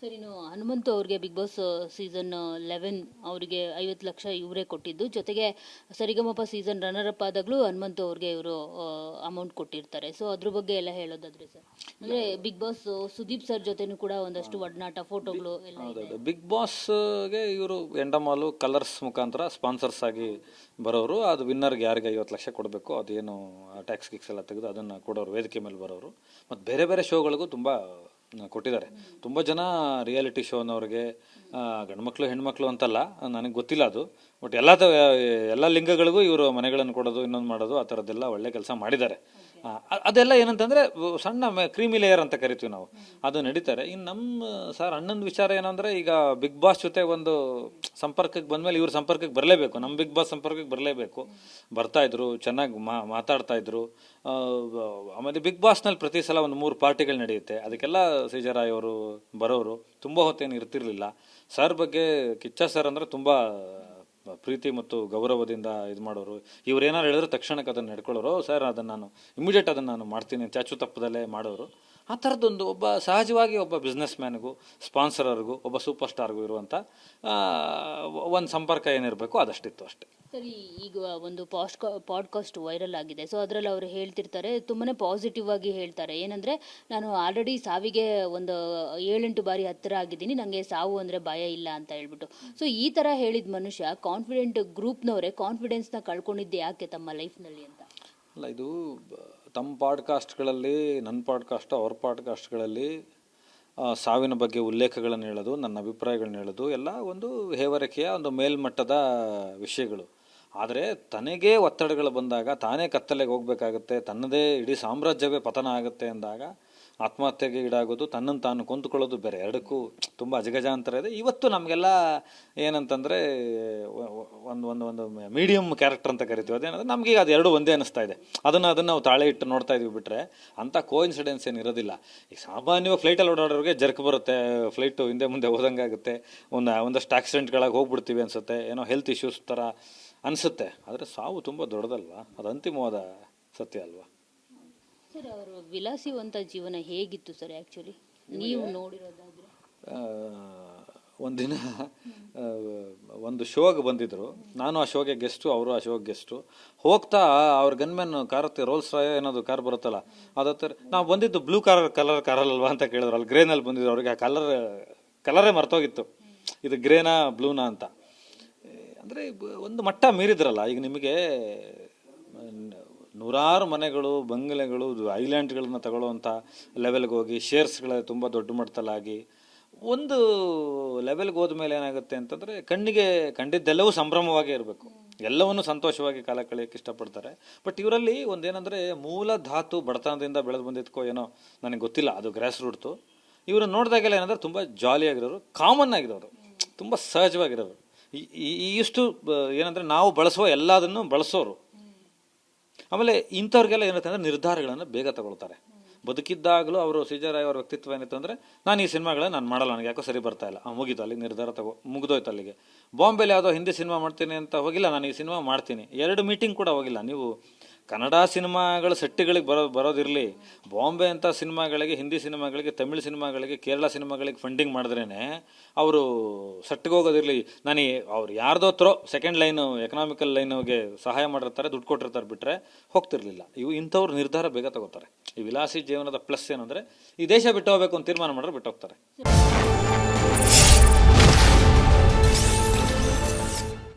Sir, ಇನ್ನು ಹನುಮಂತು ಅವ್ರಿಗೆ big boss season 11 ಅವರಿಗೆ 50 ಲಕ್ಷ ಇವರೇ ಕೊಟ್ಟಿದ್ದು, ಜೊತೆಗೆ ಸರಿಗಮಪ ಸೀಸನ್ ರನ್ನರ್ ಅಪ್ ಆದಾಗಲೂ ಹನುಮಂತು ಅವ್ರಿಗೆ ಇವರು ಅಮೌಂಟ್ ಕೊಟ್ಟಿರ್ತಾರೆ. ಸೊ ಅದ್ರ ಬಗ್ಗೆ ಎಲ್ಲ ಹೇಳೋದಾದ್ರೆ ಸರ್, ಅಂದ್ರೆ ಬಿಗ್ ಬಾಸ್ ಸುದೀಪ್ ಸರ್ ಜೊತೆನೂ ಕೂಡ ಒಂದಷ್ಟು ಒಡನಾಟ, ಫೋಟೋಗಳು ಎಲ್ಲ ಇದೆ. ಹೌದೌದು, ಬಿಗ್ ಬಾಸ್ಗೆ ಇವರು ಎಂಡಮಾಲು ಕಲರ್ಸ್ ಮುಖಾಂತರ ಸ್ಪಾನ್ಸರ್ಸ್ ಆಗಿ ಬರೋರು. ಅದು ವಿನ್ನರ್ಗೆ ಯಾರಿಗೆ 50 ಲಕ್ಷ ಕೊಡಬೇಕು, ಅದೇನು ಟ್ಯಾಕ್ಸ್ ಗಿಕ್ಸ್ ಎಲ್ಲ ತೆಗೆದು ಅದನ್ನು ಕೊಡೋರು, ವೇದಿಕೆ ಮೇಲೆ ಬರೋರು. ಮತ್ತು ಬೇರೆ ಬೇರೆ ಶೋಗಳಿಗೂ ತುಂಬ ಕೊಟ್ಟಿದ್ದಾರೆ. ತುಂಬ ಜನ ರಿಯಾಲಿಟಿ ಶೋನವ್ರಿಗೆ ಗಂಡ್ಮಕ್ಳು ಹೆಣ್ಮಕ್ಳು ಅಂತಲ್ಲ, ನನಗೆ ಗೊತ್ತಿಲ್ಲ ಅದು, ಬಟ್ ಎಲ್ಲ ಲಿಂಗಗಳಿಗೂ ಇವರು ಮನೆಗಳನ್ನು ಕೊಡೋದು, ಇನ್ನೊಂದು ಮಾಡೋದು, ಆ ಥರದ್ದೆಲ್ಲ ಒಳ್ಳೆ ಕೆಲಸ ಮಾಡಿದ್ದಾರೆ. ಅದೆಲ್ಲ ಏನಂತಂದರೆ ಸಣ್ಣ ಕ್ರೀಮಿ ಲೇಯರ್ ಅಂತ ಕರಿತೀವಿ ನಾವು, ಅದು ನಡೀತಾರೆ. ಇನ್ನು ನಮ್ಮ ಸರ್ ಅಣ್ಣನ ವಿಚಾರ ಏನಂದರೆ, ಈಗ ಬಿಗ್ ಬಾಸ್ ಜೊತೆ ಒಂದು ಸಂಪರ್ಕಕ್ಕೆ ಬಂದಮೇಲೆ ಇವ್ರ ಸಂಪರ್ಕಕ್ಕೆ ಬರಲೇಬೇಕು, ನಮ್ಮ ಬಿಗ್ ಬಾಸ್ ಸಂಪರ್ಕಕ್ಕೆ ಬರಲೇಬೇಕು. ಬರ್ತಾಯಿದ್ರು, ಚೆನ್ನಾಗಿ ಮಾತಾಡ್ತಾಯಿದ್ರು. ಆಮೇಲೆ ಬಿಗ್ ಬಾಸ್ನಲ್ಲಿ ಪ್ರತಿ ಸಲ ಒಂದು 3 ಪಾರ್ಟಿಗಳು ನಡೆಯುತ್ತೆ, ಅದಕ್ಕೆಲ್ಲ ಶ್ರೀಜರಾಯ್ ಅವರು ಬರೋರು. ತುಂಬ ಹೊತ್ತೇನು ಇರ್ತಿರ್ಲಿಲ್ಲ. ಸರ್ ಬಗ್ಗೆ ಕಿಚ್ಚ ಸರ್ ಅಂದರೆ ತುಂಬ ಪ್ರೀತಿ ಮತ್ತು ಗೌರವದಿಂದ ಇದು ಮಾಡೋರು. ಇವ್ರು ಏನಾರು ಹೇಳಿದ್ರೆ ತಕ್ಷಣಕ್ಕೆ ಅದನ್ನು ನಡ್ಕೊಳ್ಳೋರು. ಸರ್ ಅದನ್ನು ನಾನು ಇಮಿಡಿಯೇಟ್ ಅದನ್ನು ನಾನು ಮಾಡ್ತೀನಿ, ಚಾಚು ತಪ್ಪದಲ್ಲೇ ಮಾಡೋರು. ಆ ಥರದ್ದೊಂದು ಒಬ್ಬ ಸಹಜವಾಗಿ ಒಬ್ಬ ಬಿಸ್ನೆಸ್ ಮ್ಯಾನ್ಗೂ, ಸ್ಪಾನ್ಸರರ್ಗೂ, ಒಬ್ಬ ಸೂಪರ್ ಸ್ಟಾರ್ಗೂ ಇರುವಂಥ ಒಂದು ಸಂಪರ್ಕ ಏನಿರಬೇಕು ಅದಷ್ಟಿತ್ತು ಅಷ್ಟೇ. ಸರಿ, ಈಗ ಒಂದು ಪಾಡ್ಕಾಸ್ಟ್ ವೈರಲ್ ಆಗಿದೆ. ಸೊ ಅದರಲ್ಲಿ ಅವರು ಹೇಳ್ತಿರ್ತಾರೆ, ತುಂಬಾನೇ ಪಾಸಿಟಿವ್ ಆಗಿ ಹೇಳ್ತಾರೆ. ಏನಂದ್ರೆ, ನಾನು ಆಲ್ರೆಡಿ ಸಾವಿಗೆ ಒಂದು 7-8 ಬಾರಿ ಹತ್ತಿರ ಆಗಿದ್ದೀನಿ, ನನಗೆ ಸಾವು ಅಂದರೆ ಭಯ ಇಲ್ಲ ಅಂತ ಹೇಳ್ಬಿಟ್ಟು. ಸೊ ಈ ಥರ ಹೇಳಿದ ಮನುಷ್ಯ, ಕಾನ್ಫಿಡೆಂಟ್ ಗ್ರೂಪ್ನವರೇ ಕಾನ್ಫಿಡೆನ್ಸ್ನ ಕಳ್ಕೊಂಡಿದ್ದೆ ಯಾಕೆ ತಮ್ಮ ಲೈಫ್ನಲ್ಲಿ ಅಂತ? ಅಲ್ಲ, ಇದು ತಮ್ಮ ಪಾಡ್ಕಾಸ್ಟ್ಗಳಲ್ಲಿ, ನನ್ನ ಪಾಡ್ಕಾಸ್ಟ್, ಅವ್ರ ಪಾಡ್ಕಾಸ್ಟ್ಗಳಲ್ಲಿ ಸಾವಿನ ಬಗ್ಗೆ ಉಲ್ಲೇಖಗಳನ್ನು ಹೇಳೋದು, ನನ್ನ ಅಭಿಪ್ರಾಯಗಳನ್ನ ಹೇಳೋದು ಎಲ್ಲ ಒಂದು ಹೇವರಿಕೆಯ ಒಂದು ಮೇಲ್ಮಟ್ಟದ ವಿಷಯಗಳು. ಆದರೆ ತನಗೇ ಒತ್ತಡಗಳು ಬಂದಾಗ, ತಾನೇ ಕತ್ತಲೆಗೆ ಹೋಗಬೇಕಾಗತ್ತೆ, ತನ್ನದೇ ಇಡೀ ಸಾಮ್ರಾಜ್ಯವೇ ಪತನ ಆಗುತ್ತೆ ಅಂದಾಗ ಆತ್ಮಹತ್ಯೆಗೆ ಈಡಾಗೋದು, ತನ್ನನ್ನು ತಾನು ಕೊಂದುಕೊಳ್ಳೋದು ಬೇರೆ. ಎರಡಕ್ಕೂ ತುಂಬ ಅಜಗಜಾಂತರ ಇದೆ. ಇವತ್ತು ನಮಗೆಲ್ಲ ಏನಂತಂದರೆ ಒಂದು ಒಂದು ಒಂದು ಮೀಡಿಯಮ್ ಕ್ಯಾರೆಕ್ಟರ್ ಅಂತ ಕರಿತೀವಿ. ಅದೇನಂದ್ರೆ ನಮಗೀಗ ಅದು ಎರಡು ಒಂದೇ ಅನ್ನಿಸ್ತಾ ಇದೆ. ಅದನ್ನು ನಾವು ತಾಳೆ ಇಟ್ಟು ನೋಡ್ತಾ ಇದೀವಿ ಬಿಟ್ಟರೆ ಅಂಥ ಕೋಇನ್ಸಿಡೆನ್ಸ್ ಏನು ಇರೋದಿಲ್ಲ. ಈಗ ಸಾಮಾನ್ಯವಾಗಿ ಫ್ಲೈಟಲ್ಲಿ ಓಡಾಡೋರಿಗೆ ಜರ್ಕ್ ಬರುತ್ತೆ, ಫ್ಲೈಟು ಹಿಂದೆ ಮುಂದೆ ಹೋದಂಗಾಗುತ್ತೆ, ಒಂದಷ್ಟು ಆಕ್ಸಿಡೆಂಟ್ಗಳಾಗಿ ಹೋಗ್ಬಿಡ್ತೀವಿ ಅನಿಸುತ್ತೆ, ಏನೋ ಹೆಲ್ತ್ ಇಶ್ಯೂಸ್ ಥರ ಅನಿಸುತ್ತೆ. ಆದರೆ ಸಾವು ತುಂಬ ದೊಡ್ಡದಲ್ವಾ, ಅದು ಅಂತಿಮವಾದ ಸತ್ಯ ಅಲ್ವಾ. ಸರ್, ಅವರು ವಿಲಾಸಿವಂತ ಜೀವನ ಹೇಗಿತ್ತು ಸರ್ ಆ್ಯಕ್ಚುಲಿ ನೀವು ನೋಡಿರೋದಾದ್ರೆ? ಒಂದಿನ ಒಂದು ಶೋಗೆ ಬಂದಿದ್ದರು, ನಾನು ಆ ಶೋಗೆ ಗೆಸ್ಟು, ಅವರು ಆ ಶೋಗೆ ಗೆಸ್ಟು. ಹೋಗ್ತಾ ಅವ್ರ ಗನ್ಮ್ಯಾನ್ ಕಾರ್ ರೋಲ್ಸ್ ರಾಯ್ ಏನದು ಕಾರ್ ಬರುತ್ತಲ್ಲ, ಅದತ್ತರ ನಾವು ಬಂದಿದ್ದು ಬ್ಲೂ ಕಾರಲ್ವಾ ಅಂತ ಕೇಳಿದ್ರು. ಅಲ್ಲಿ ಗ್ರೇನಲ್ಲಿ ಬಂದಿದ್ರು. ಅವ್ರಿಗೆ ಆ ಕಲರೇ ಮರ್ತೋಗಿತ್ತು, ಇದು ಗ್ರೇನಾ ಬ್ಲೂನಾ ಅಂತ. ಅಂದರೆ ಒಂದು ಮಟ್ಟ ಮೀರಿದ್ರಲ್ಲ. ಈಗ ನಿಮಗೆ ನೂರಾರು ಮನೆಗಳು, ಬಂಗಲೆಗಳು, ಐಲ್ಯಾಂಡ್ಗಳನ್ನ ತಗೊಳ್ಳುವಂಥ ಲೆವೆಲ್ಗೆ ಹೋಗಿ, ಶೇರ್ಸ್ಗಳ ತುಂಬ ದೊಡ್ಡ ಮಟ್ಟದಲ್ಲಾಗಿ ಒಂದು ಲೆವೆಲ್ಗೆ ಹೋದ್ಮೇಲೆ ಏನಾಗುತ್ತೆ ಅಂತಂದರೆ, ಕಣ್ಣಿಗೆ ಕಂಡಿದ್ದೆಲ್ಲವೂ ಸಂಭ್ರಮವಾಗೇ ಇರಬೇಕು, ಎಲ್ಲವನ್ನೂ ಸಂತೋಷವಾಗಿ ಕಾಲ ಕಳೆಯೋಕ್ಕೆ ಇಷ್ಟಪಡ್ತಾರೆ. ಬಟ್ ಇವರಲ್ಲಿ ಒಂದೇನೆಂದರೆ, ಮೂಲ ಧಾತು ಬಡತನದಿಂದ ಬೆಳೆದು ಬಂದಿದ್ಕೋ ಏನೋ ನನಗೆ ಗೊತ್ತಿಲ್ಲ, ಅದು ಗ್ರಾಸ್ ರೂಟ್ತು. ಇವರು ನೋಡಿದಾಗೆಲ್ಲ ಏನಂದರೆ ತುಂಬ ಜಾಲಿಯಾಗಿರೋರು, ಕಾಮನ್ ಆಗಿರೋರು, ತುಂಬ ಸಹಜವಾಗಿರೋರು. ಇಷ್ಟು ಏನಂದರೆ ನಾವು ಬಳಸುವ ಎಲ್ಲದನ್ನು ಬಳಸೋರು. ಆಮೇಲೆ ಇಂಥವ್ರಿಗೆಲ್ಲ ಏನಂತ ಅಂದರೆ ನಿರ್ಧಾರಗಳನ್ನು ಬೇಗ ತಗೊಳ್ತಾರೆ. ಬದುಕಿದ್ದಾಗಲೂ ಅವರು ಶ್ರೀಜರಾಯ್ ಅವ್ರ ವ್ಯಕ್ತಿತ್ವ ಏನಿತ್ತು ಅಂದರೆ, ನಾನು ಈ ಸಿನಿಮಾಗಳನ್ನ ನಾನು ಮಾಡಲ್ಲ, ನನಗೆ ಯಾಕೋ ಸರಿ ಬರ್ತಾ ಇಲ್ಲ, ಮುಗೀತು, ಅಲ್ಲಿಗೆ ನಿರ್ಧಾರ ಮುಗಿದೋಯ್ತು ಅಲ್ಲಿಗೆ. ಬಾಂಬೆಲಿ ಯಾವುದೋ ಹಿಂದಿ ಸಿನಿಮಾ ಮಾಡ್ತೀನಿ ಅಂತ ಹೋಗಿಲ್ಲ, ನಾನು ಈ ಸಿನಿಮಾ ಮಾಡ್ತೀನಿ. 2 ಮೀಟಿಂಗ್ ಕೂಡ ಹೋಗಿಲ್ಲ. ನೀವು ಕನ್ನಡ ಸಿನಿಮಾಗಳ ಸೆಟ್ಟಿಗಳಿಗೆ ಬರೋದಿರಲಿ, ಬಾಂಬೆ ಅಂತ ಸಿನಿಮಾಗಳಿಗೆ, ಹಿಂದಿ ಸಿನಿಮಾಗಳಿಗೆ, ತಮಿಳು ಸಿನಿಮಾಗಳಿಗೆ, ಕೇರಳ ಸಿನಿಮಾಗಳಿಗೆ ಫಂಡಿಂಗ್ ಮಾಡಿದ್ರೇ ಅವರು ಸೆಟ್ಟಿಗೆ ಹೋಗೋದಿರಲಿ. ಅವ್ರು ಯಾರ್ದೋ ಸೆಕೆಂಡ್ ಲೈನು, ಎಕನಾಮಿಕಲ್ ಲೈನ್ಗೆ ಸಹಾಯ ಮಾಡಿರ್ತಾರೆ, ದುಡ್ಡು ಕೊಟ್ಟಿರ್ತಾರೆ, ಬಿಟ್ಟರೆ ಹೋಗ್ತಿರ್ಲಿಲ್ಲ. ಇಂಥವ್ರು ನಿರ್ಧಾರ ಬೇಗ ತಗೋತಾರೆ. ಈ ವಿಲಾಸಿ ಜೀವನದ ಪ್ಲಸ್ ಏನಂದರೆ, ಈ ದೇಶ ಬಿಟ್ಟು ಹೋಗ್ಬೇಕು ಅಂತ ತೀರ್ಮಾನ ಮಾಡಿದ್ರೆ ಬಿಟ್ಟು ಹೋಗ್ತಾರೆ.